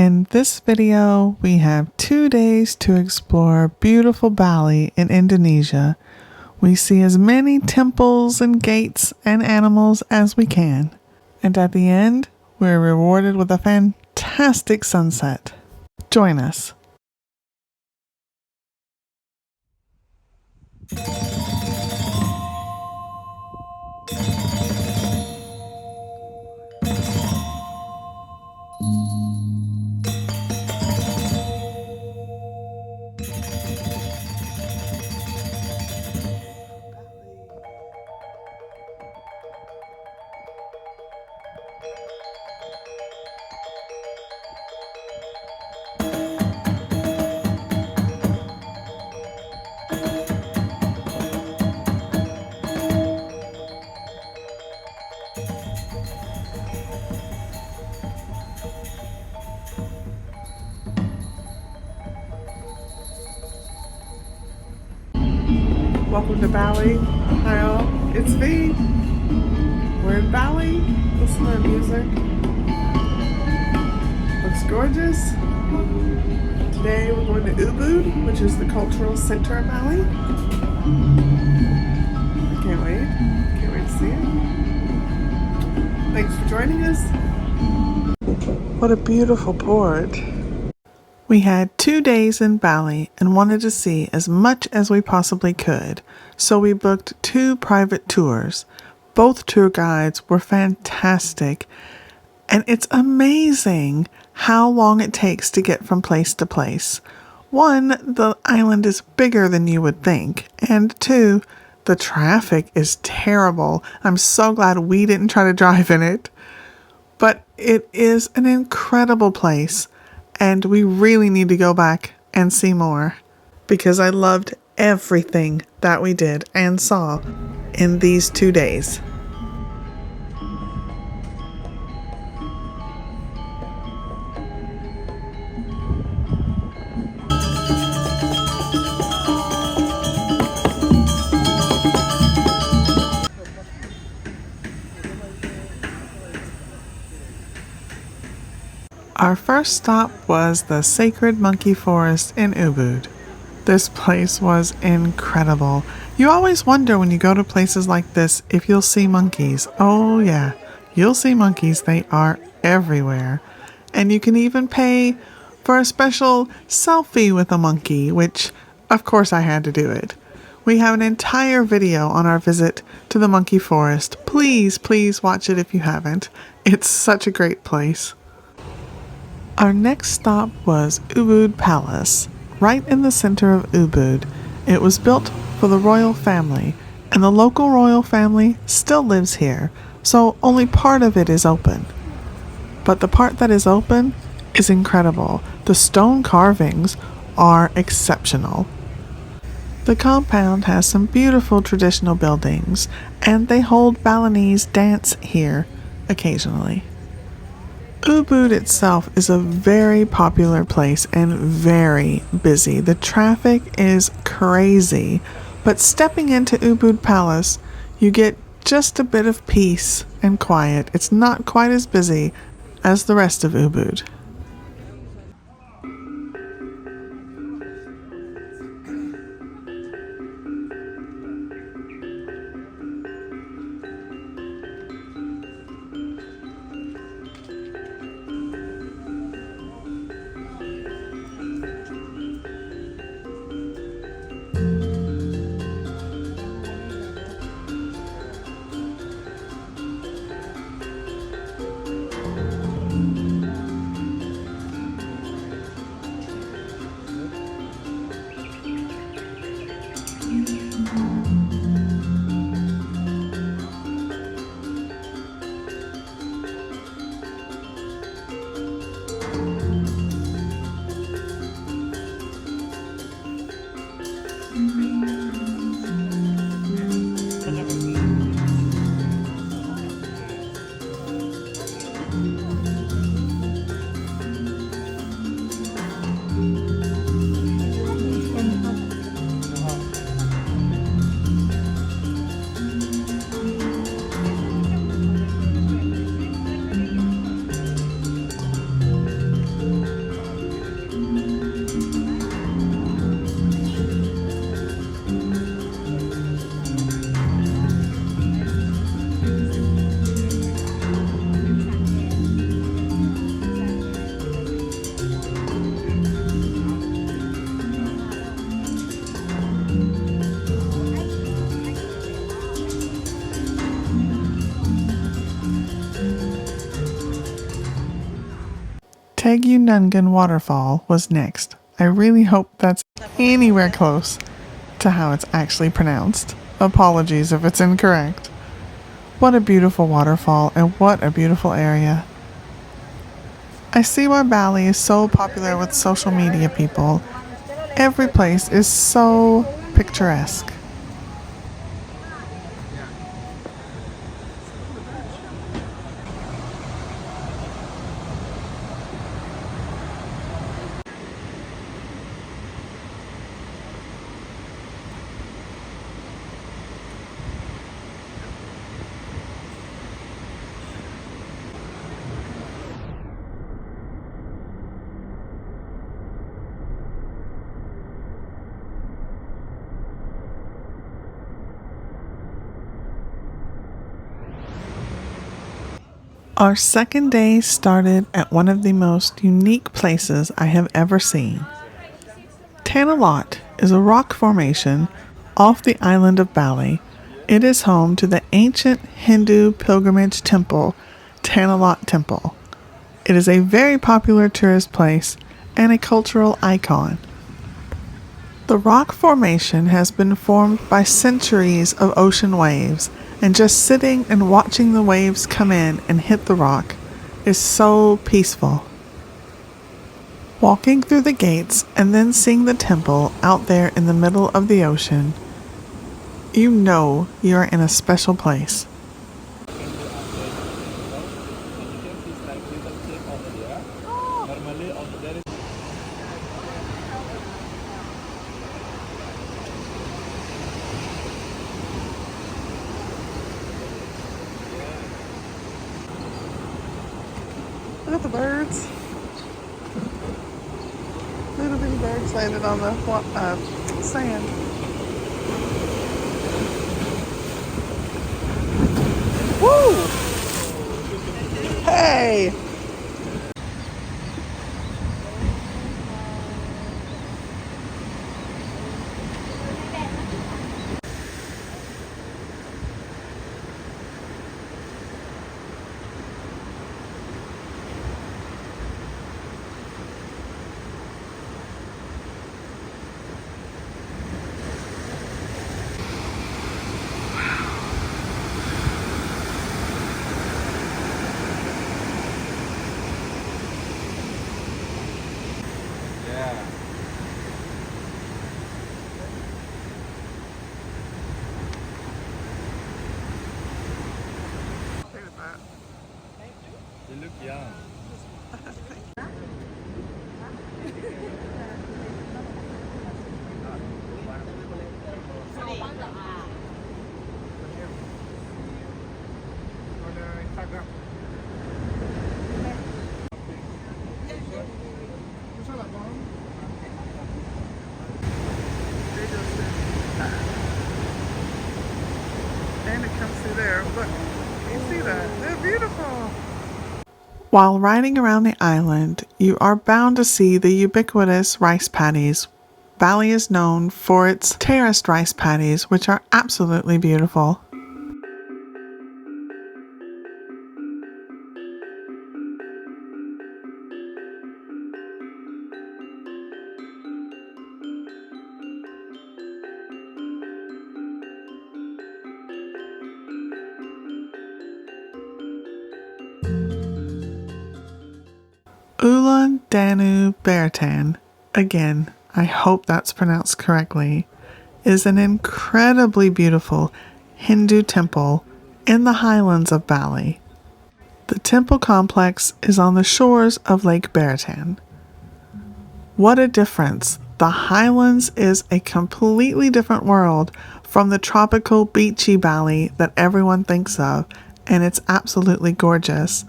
In this video, we have 2 days to explore beautiful Bali in Indonesia. We see as many temples and gates and animals as we can. And at the end, we're rewarded with a fantastic sunset. Join us. Welcome to Bali. Hi all, it's V. We're in Bali. Listen to the music. Looks gorgeous. Today we're going to Ubud, which is the cultural center of Bali. I can't wait. Can't wait to see it. Thanks for joining us. What a beautiful port. We had 2 days in Bali and wanted to see as much as we possibly could, so we booked 2 private tours. Both tour guides were fantastic, and it's amazing how long it takes to get from place to place. 1, the island is bigger than you would think, and 2, the traffic is terrible. I'm so glad we didn't try to drive in it. But it is an incredible place. And we really need to go back and see more because I loved everything that we did and saw in these 2 days. Our first stop was the sacred monkey forest in Ubud. This place was incredible. You always wonder when you go to places like this if you'll see monkeys. Oh yeah, you'll see monkeys. They are everywhere. And you can even pay for a special selfie with a monkey, which of course I had to do it. We have an entire video on our visit to the monkey forest. Please watch it if you haven't. It's such a great place. Our next stop was Ubud Palace, right in the center of Ubud. It was built for the royal family, and the local royal family still lives here, so only part of it is open. But the part that is open is incredible. The stone carvings are exceptional. The compound has some beautiful traditional buildings, and they hold Balinese dance here occasionally. Ubud itself is a very popular place and very busy. The traffic is crazy, but stepping into Ubud Palace, you get just a bit of peace and quiet. It's not quite as busy as the rest of Ubud. Tegenungan Waterfall was next. I really hope that's anywhere close to how it's actually pronounced. Apologies if it's incorrect. What a beautiful waterfall and what a beautiful area. I see why Bali is so popular with social media people. Every place is so picturesque. Our second day started at one of the most unique places I have ever seen. Tanah is a rock formation off the island of Bali. It is home to the ancient Hindu pilgrimage temple, Tanah Temple. It is a very popular tourist place and a cultural icon. The rock formation has been formed by centuries of ocean waves, and just sitting and watching the waves come in and hit the rock is so peaceful. Walking through the gates and then seeing the temple out there in the middle of the ocean, you know you are in a special place. Look at the birds. Little bitty birds landed on the sand. Woo! Hey! You look young. And it comes through there. Look, you see that? They're beautiful. While riding around the island, you are bound to see the ubiquitous rice paddies. Bali is known for its terraced rice paddies, which are absolutely beautiful. Ulun, Danu, Beratan, again, I hope that's pronounced correctly, is an incredibly beautiful Hindu temple in the highlands of Bali. The temple complex is on the shores of Lake Beratan. What a difference! The highlands is a completely different world from the tropical beachy Bali that everyone thinks of, and it's absolutely gorgeous.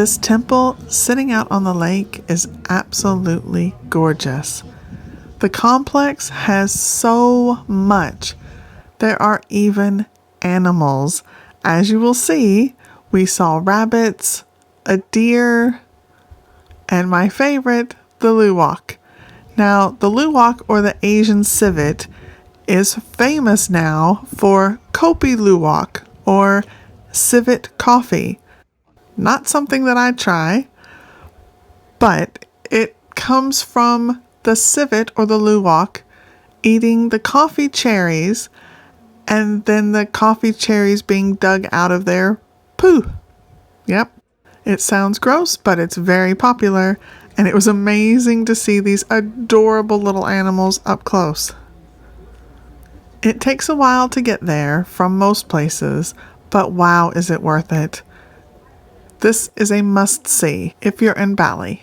This temple sitting out on the lake is absolutely gorgeous. The complex has so much. There are even animals. As you will see, we saw rabbits, a deer, and my favorite, the luwak. Now, the luwak, or the Asian civet, is famous now for kopi luwak, or civet coffee. Not something that I try, but it comes from the civet, or the luwak, eating the coffee cherries, and then the coffee cherries being dug out of their poo. Yep. It sounds gross, but it's very popular, and it was amazing to see these adorable little animals up close. It takes a while to get there from most places, but wow, is it worth it. This is a must-see if you're in Bali.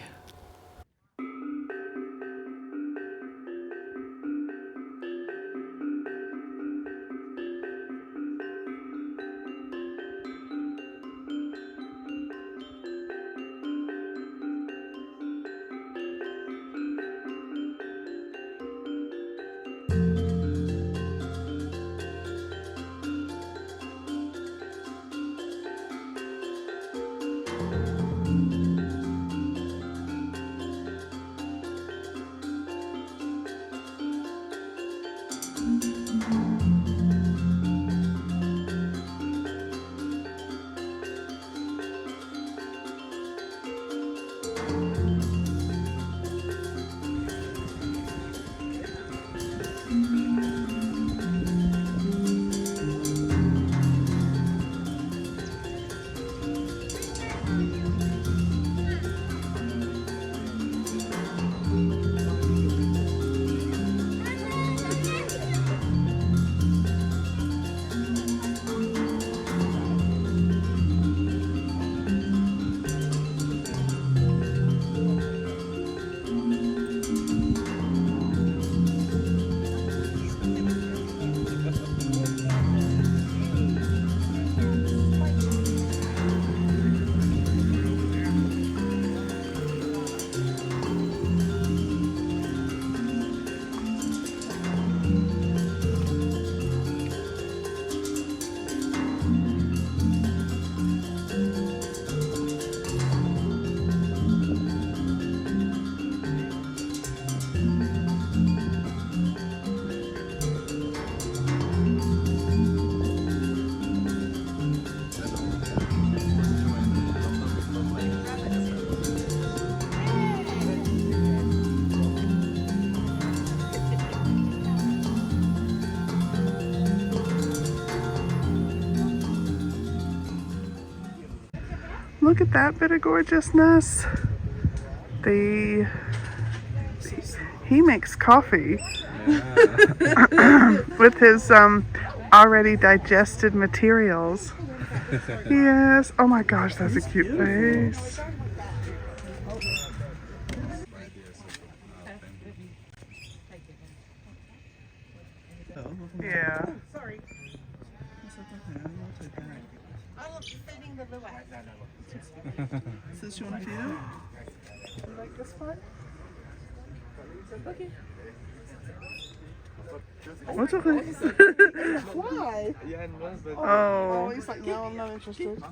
Look at that bit of gorgeousness. He makes coffee with his already digested materials. Yes. Oh my gosh, that's a cute face. Yeah. Sorry. Does she want to feed him? You like this part? Okay. What's okay? Why? Oh, he's like, no, I'm not interested.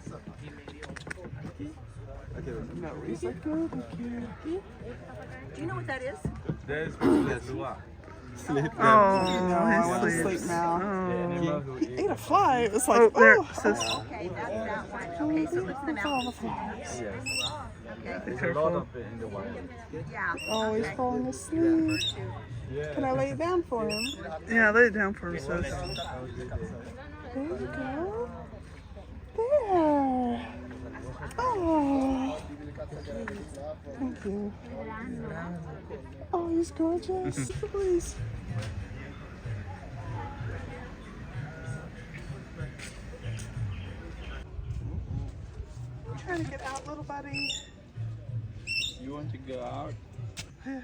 No, he's like, oh, thank you. Do you know what that is? There's Luwak. Sleep. Oh, he sleeps now. Oh. He ate a fly. It was like, oh, there. Okay, that's that one. Okay, so it's the mountain. Yes. Okay. There's a lot of it in the wild. Yeah. Oh, he's falling asleep. Yeah. Can I lay it down for him? Yeah, lay it down for him, sis. There you go. There. Oh. Thank you. Oh, he's gorgeous. Please. Trying to get out, little buddy. You want to go out? Yeah.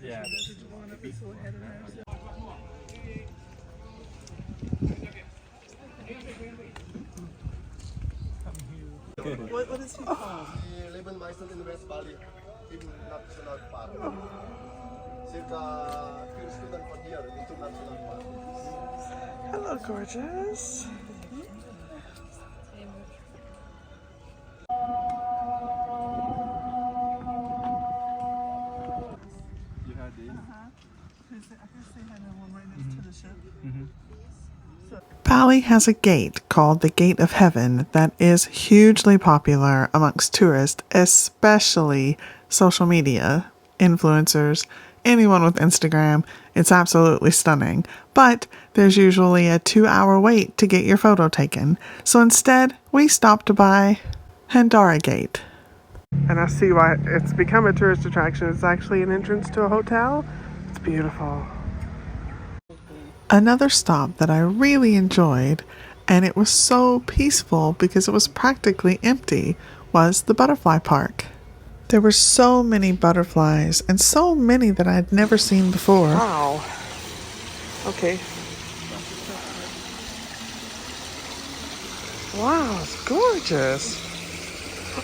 Yeah, that's What is he called? Die leben meistens in West Bali, im Nationalpark. Circa 4 Stunden von hier, zum Nationalpark. Hello, gorgeous. You had these? Bali has a gate called the Gate of Heaven that is hugely popular amongst tourists, especially social media influencers, anyone with Instagram. It's absolutely stunning, but there's usually a 2-hour wait to get your photo taken. So instead, we stopped by Handara Gate. And I see why it's become a tourist attraction. It's actually an entrance to a hotel. It's beautiful. Another stop that I really enjoyed, and it was so peaceful because it was practically empty, was the butterfly park. There were so many butterflies, and so many that I had never seen before. Wow. Okay. Wow, it's gorgeous.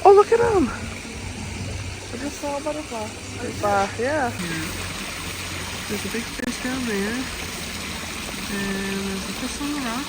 Oh, look at them. I just saw a butterfly. Yeah. There's a big fish down there. And there's a fish on the rock.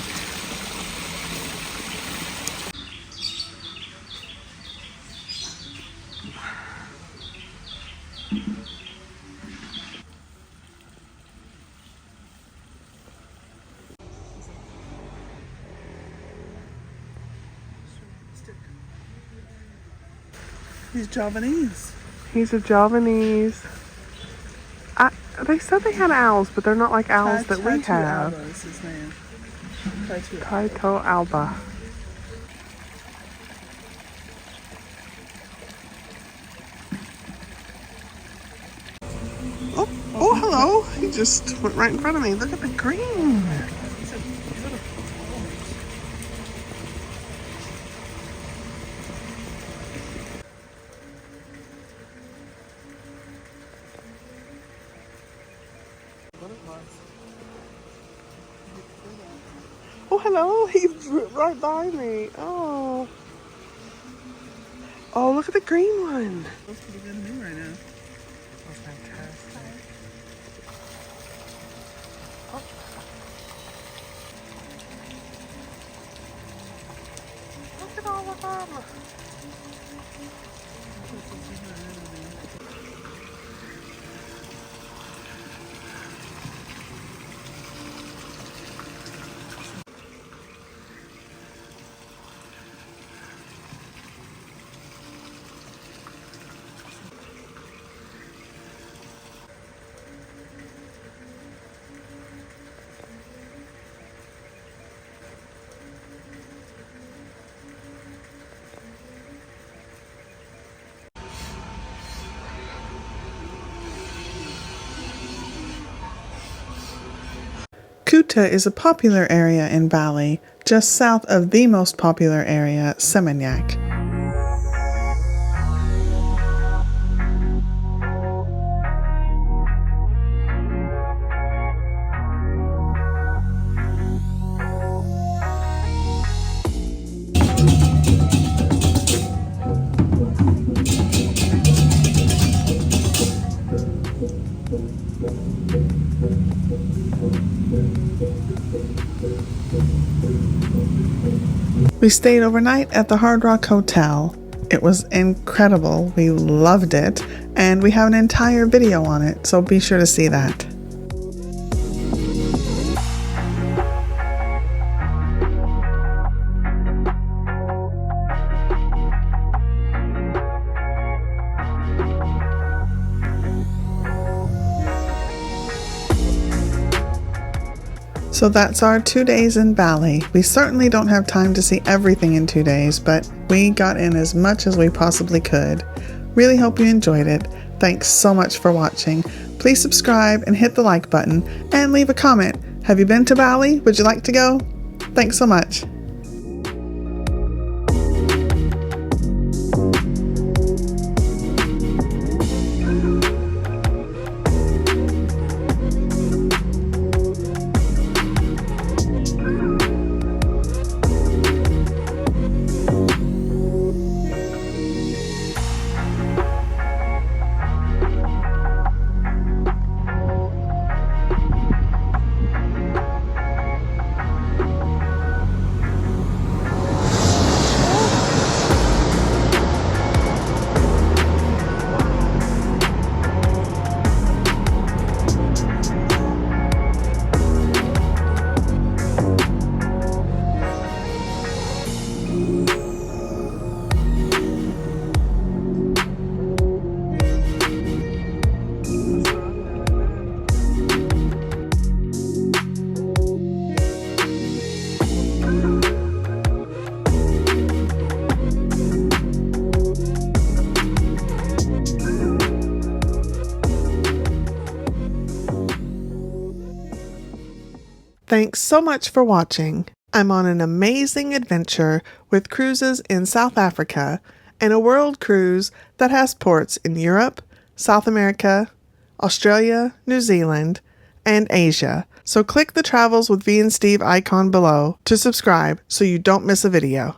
He's Javanese. He's a Javanese. They said they had owls, but they're not like owls that we have. Alba is his name. Kaito Alba. Oh, hello. He just went right in front of me. Look at the green. Oh, hello. He's right by me. Oh. Oh, look at the green one. Looks pretty good to me right now. Oh, fantastic. Oh. Look at all of them. Kuta is a popular area in Bali, just south of the most popular area, Seminyak. We stayed overnight at the Hard Rock Hotel. It was incredible. We loved it, and we have an entire video on it, so be sure to see that. So that's our 2 days in Bali. We certainly don't have time to see everything in 2 days, but we got in as much as we possibly could. Really hope you enjoyed it. Thanks so much for watching. Please subscribe and hit the like button and leave a comment. Have you been to Bali? Would you like to go? Thanks so much. Thanks so much for watching. I'm on an amazing adventure with cruises in South Africa and a world cruise that has ports in Europe, South America, Australia, New Zealand, and Asia. So click the Travels with V and Steve icon below to subscribe so you don't miss a video.